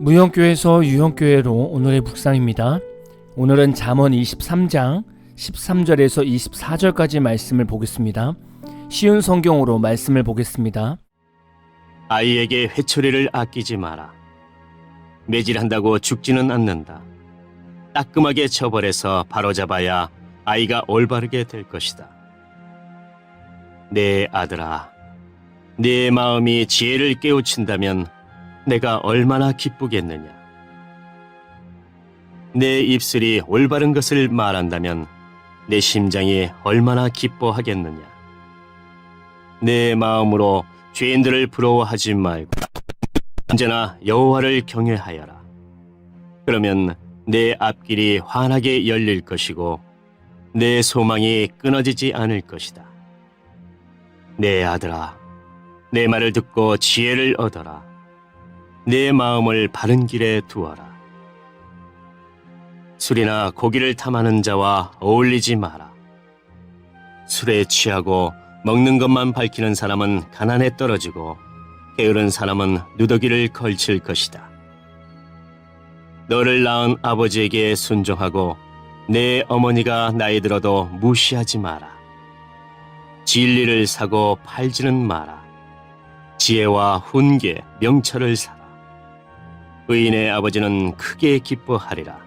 무형교회에서 유형교회로 오늘의 묵상입니다. 오늘은 잠언 23장 13절에서 24절까지 말씀을 보겠습니다. 쉬운 성경으로 말씀을 보겠습니다. 아이에게 회초리를 아끼지 마라. 매질한다고 죽지는 않는다. 따끔하게 처벌해서 바로잡아야 아이가 올바르게 될 것이다. 내 아들아, 네 마음이 지혜를 깨우친다면 내가 얼마나 기쁘겠느냐. 내 입술이 올바른 것을 말한다면 내 심장이 얼마나 기뻐하겠느냐. 내 마음으로 죄인들을 부러워하지 말고 언제나 여호와를 경외하여라. 그러면 내 앞길이 환하게 열릴 것이고 내 소망이 끊어지지 않을 것이다. 내 아들아, 내 말을 듣고 지혜를 얻어라. 내 마음을 바른 길에 두어라. 술이나 고기를 탐하는 자와 어울리지 마라. 술에 취하고 먹는 것만 밝히는 사람은 가난에 떨어지고 게으른 사람은 누더기를 걸칠 것이다. 너를 낳은 아버지에게 순종하고 내 어머니가 나이 들어도 무시하지 마라. 진리를 사고 팔지는 마라. 지혜와 훈계, 명철을 사라. 의인의 아버지는 크게 기뻐하리라.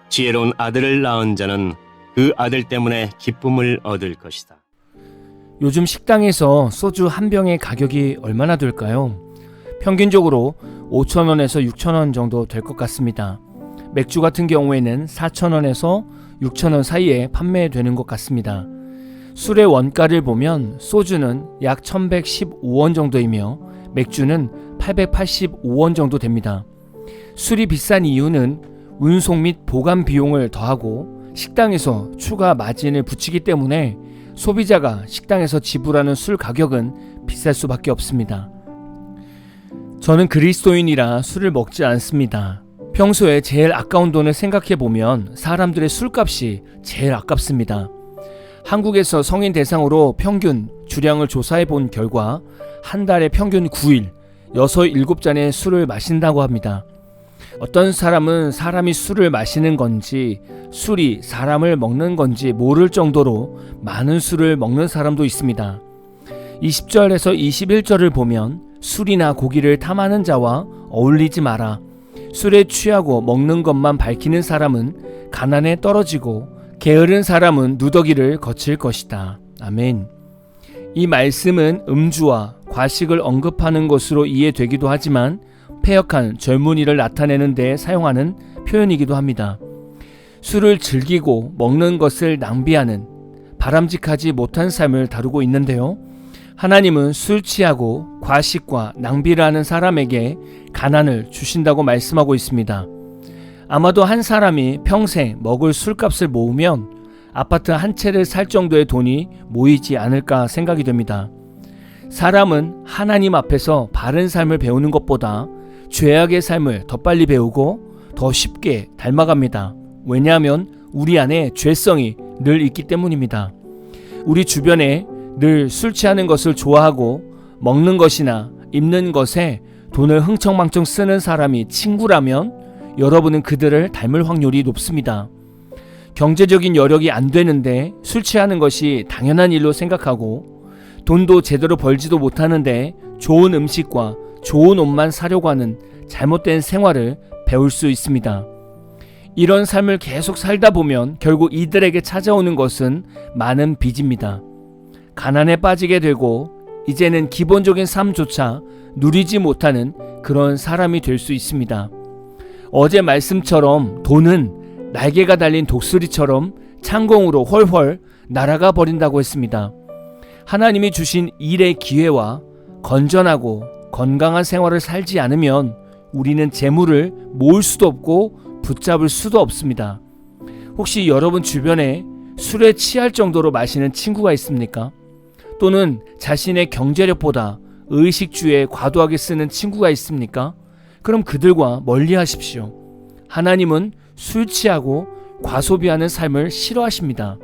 지혜로운 아들을 낳은 자는 그 아들 때문에 기쁨을 얻을 것이다. 요즘 식당에서 소주 한 병의 가격이 얼마나 될까요? 평균적으로 5,000원에서 6,000원 정도 될 것 같습니다. 맥주 같은 경우에는 4,000원에서 6,000원 사이에 판매되는 것 같습니다. 술의 원가를 보면 소주는 약 1,115원 정도이며 맥주는 885원 정도 됩니다. 술이 비싼 이유는 운송 및 보관 비용을 더하고 식당에서 추가 마진을 붙이기 때문에 소비자가 식당에서 지불하는 술 가격은 비쌀 수밖에 없습니다. 저는 그리스도인이라 술을 먹지 않습니다. 평소에 제일 아까운 돈을 생각해보면 사람들의 술값이 제일 아깝습니다. 한국에서 성인 대상으로 평균 주량을 조사해본 결과 한 달에 평균 9일, 6, 7잔의 술을 마신다고 합니다. 어떤 사람은 사람이 술을 마시는 건지 술이 사람을 먹는 건지 모를 정도로 많은 술을 먹는 사람도 있습니다. 20절에서 21절을 보면 술이나 고기를 탐하는 자와 어울리지 마라. 술에 취하고 먹는 것만 밝히는 사람은 가난에 떨어지고 게으른 사람은 누더기를 거칠 것이다. 아멘. 이 말씀은 음주와 과식을 언급하는 것으로 이해되기도 하지만 패역한 젊은이를 나타내는 데 사용하는 표현이기도 합니다. 술을 즐기고 먹는 것을 낭비하는 바람직하지 못한 삶을 다루고 있는데요. 하나님은 술 취하고 과식과 낭비를 하는 사람에게 가난을 주신다고 말씀하고 있습니다. 아마도 한 사람이 평생 먹을 술값을 모으면 아파트 한 채를 살 정도의 돈이 모이지 않을까 생각이 됩니다. 사람은 하나님 앞에서 바른 삶을 배우는 것보다 죄악의 삶을 더 빨리 배우고 더 쉽게 닮아갑니다. 왜냐하면 우리 안에 죄성이 늘 있기 때문입니다. 우리 주변에 늘 술 취하는 것을 좋아하고 먹는 것이나 입는 것에 돈을 흥청망청 쓰는 사람이 친구라면 여러분은 그들을 닮을 확률이 높습니다. 경제적인 여력이 안 되는데 술 취하는 것이 당연한 일로 생각하고 돈도 제대로 벌지도 못하는데 좋은 음식과 좋은 옷만 사려고 하는 잘못된 생활을 배울 수 있습니다. 이런 삶을 계속 살다 보면 결국 이들에게 찾아오는 것은 많은 빚입니다. 가난에 빠지게 되고 이제는 기본적인 삶조차 누리지 못하는 그런 사람이 될 수 있습니다. 어제 말씀처럼 돈은 날개가 달린 독수리처럼 창공으로 훨훨 날아가 버린다고 했습니다. 하나님이 주신 일의 기회와 건전하고 건강한 생활을 살지 않으면 우리는 재물을 모을 수도 없고 붙잡을 수도 없습니다. 혹시 여러분 주변에 술에 취할 정도로 마시는 친구가 있습니까? 또는 자신의 경제력보다 의식주에 과도하게 쓰는 친구가 있습니까? 그럼 그들과 멀리 하십시오. 하나님은 술 취하고 과소비하는 삶을 싫어하십니다.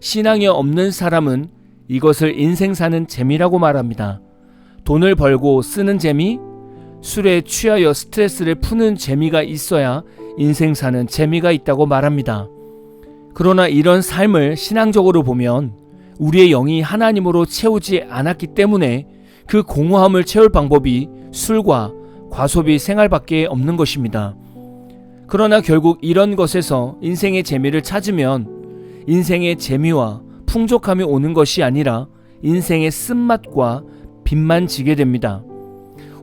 신앙이 없는 사람은 이것을 인생 사는 재미라고 말합니다. 돈을 벌고 쓰는 재미, 술에 취하여 스트레스를 푸는 재미가 있어야 인생 사는 재미가 있다고 말합니다. 그러나 이런 삶을 신앙적으로 보면 우리의 영이 하나님으로 채우지 않았기 때문에 그 공허함을 채울 방법이 술과 과소비 생활밖에 없는 것입니다. 그러나 결국 이런 것에서 인생의 재미를 찾으면 인생의 재미와 풍족함이 오는 것이 아니라 인생의 쓴맛과 빛만 지게 됩니다.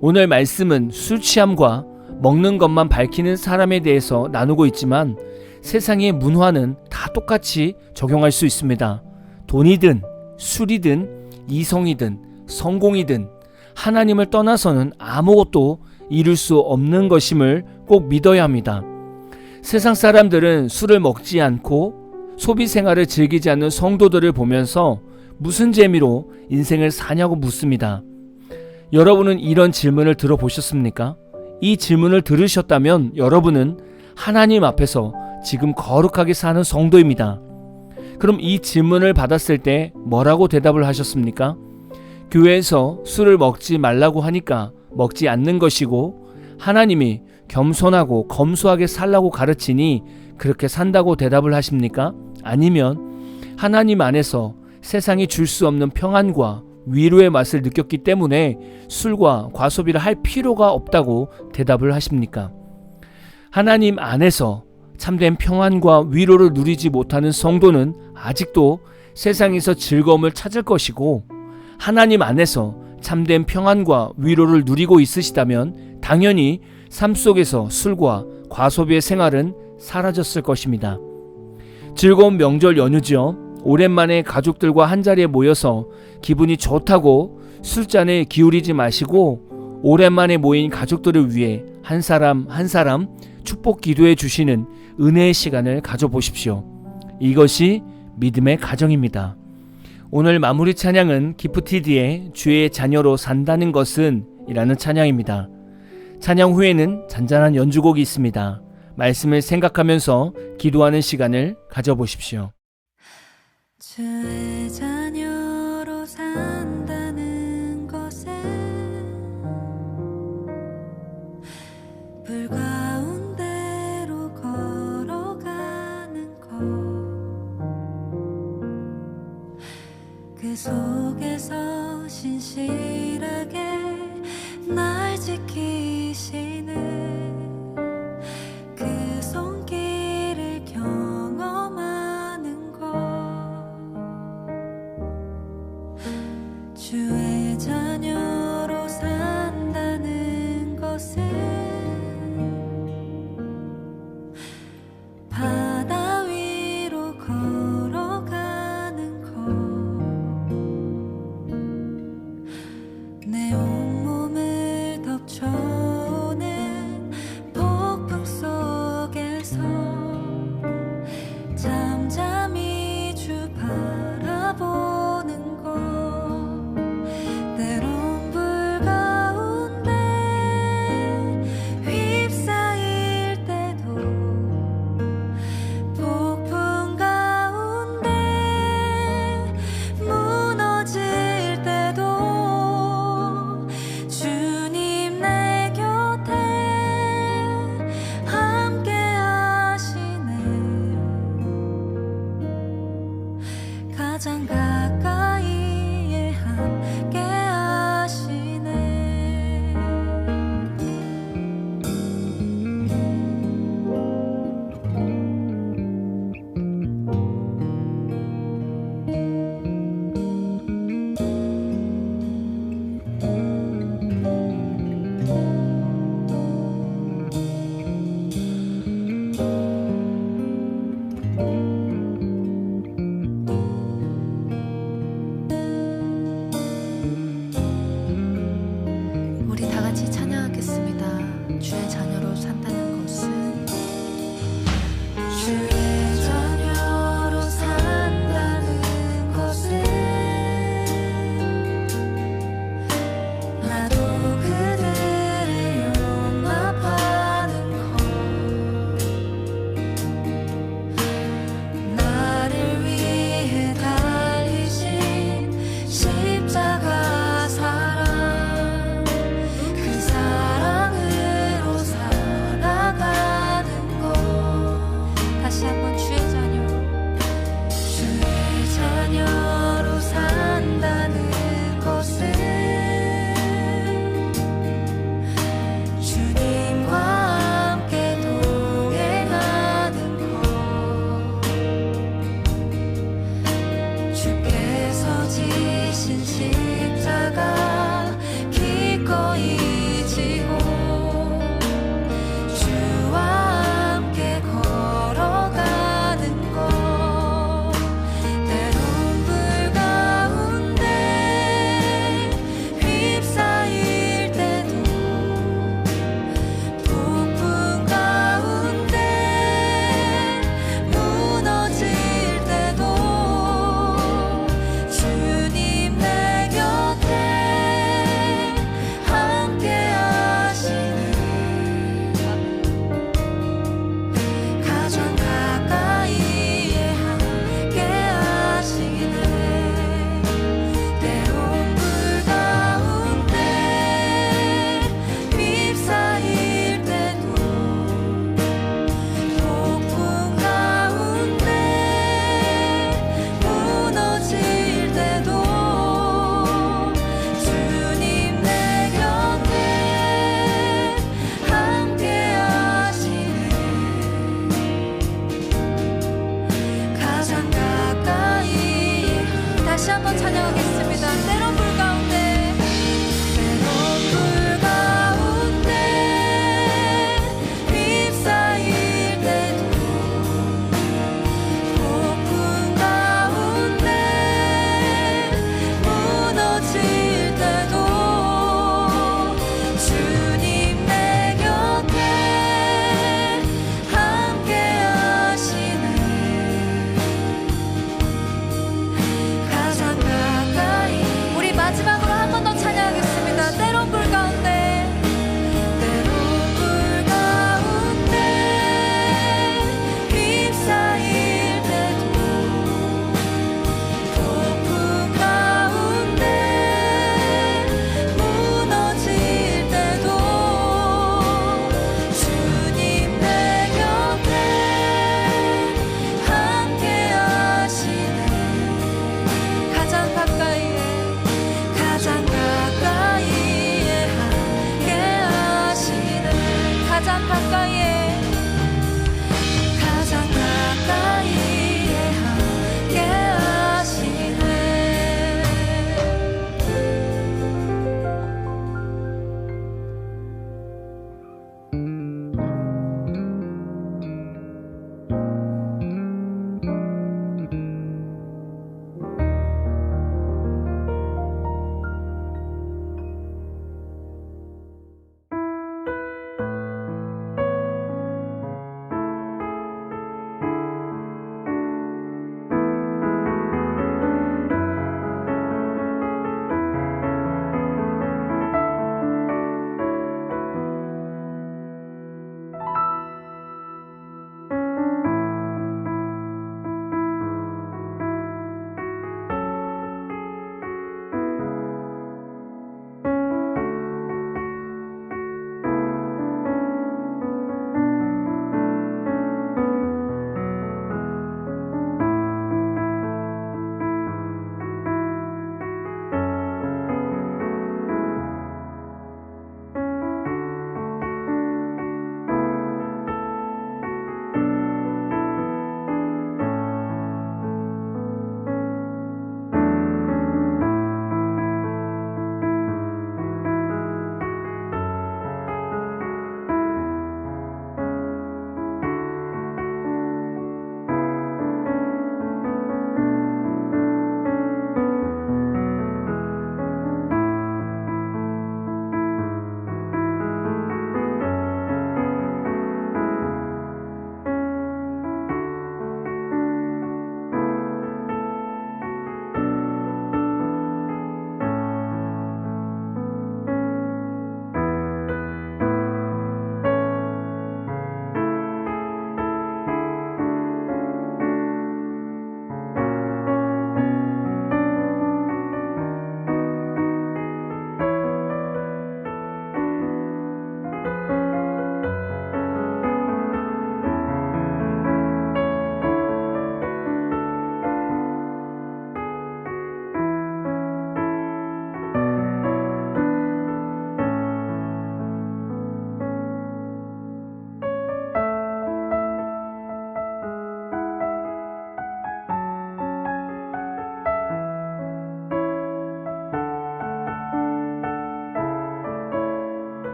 오늘 말씀은 술 취함과 먹는 것만 밝히는 사람에 대해서 나누고 있지만 세상의 문화는 다 똑같이 적용할 수 있습니다. 돈이든 술이든 이성이든 성공이든 하나님을 떠나서는 아무것도 이룰 수 없는 것임을 꼭 믿어야 합니다. 세상 사람들은 술을 먹지 않고 소비 생활을 즐기지 않는 성도들을 보면서 무슨 재미로 인생을 사냐고 묻습니다. 여러분은 이런 질문을 들어보셨습니까? 이 질문을 들으셨다면 여러분은 하나님 앞에서 지금 거룩하게 사는 성도입니다. 그럼 이 질문을 받았을 때 뭐라고 대답을 하셨습니까? 교회에서 술을 먹지 말라고 하니까 먹지 않는 것이고 하나님이 겸손하고 검소하게 살라고 가르치니 그렇게 산다고 대답을 하십니까? 아니면 하나님 안에서 세상이 줄 수 없는 평안과 위로의 맛을 느꼈기 때문에 술과 과소비를 할 필요가 없다고 대답을 하십니까? 하나님 안에서 참된 평안과 위로를 누리지 못하는 성도는 아직도 세상에서 즐거움을 찾을 것이고 하나님 안에서 참된 평안과 위로를 누리고 있으시다면 당연히 삶 속에서 술과 과소비의 생활은 사라졌을 것입니다. 즐거운 명절 연휴죠. 오랜만에 가족들과 한자리에 모여서 기분이 좋다고 술잔에 기울이지 마시고 오랜만에 모인 가족들을 위해 한 사람 한 사람 축복 기도해 주시는 은혜의 시간을 가져보십시오. 이것이 믿음의 가정입니다. 오늘 마무리 찬양은 기프티드의 주의 자녀로 산다는 것은 이라는 찬양입니다. 찬양 후에는 잔잔한 연주곡이 있습니다. 말씀을 생각하면서 기도하는 시간을 가져보십시오. 주의 자녀로 산다는 것에 불 가운데로 걸어가는 것, 그 속에서 신실하게 날 지키시는 그 손길을 경험하는 것, 주의 자녀로 산다는 것은 바다 위로 걸어가는 것, 내 온몸을 덮쳐오는 폭풍 속에서 잠잠히 주 바라보는 것, 때론 불 가운데 휩싸일 때도 폭풍 가운데 무너질 때도 주님 내 곁에 함께 하시네. 가장 가까이에 함께 하시네. 우리 다 같이 찬양하겠습니다. 주의 자녀로 산다는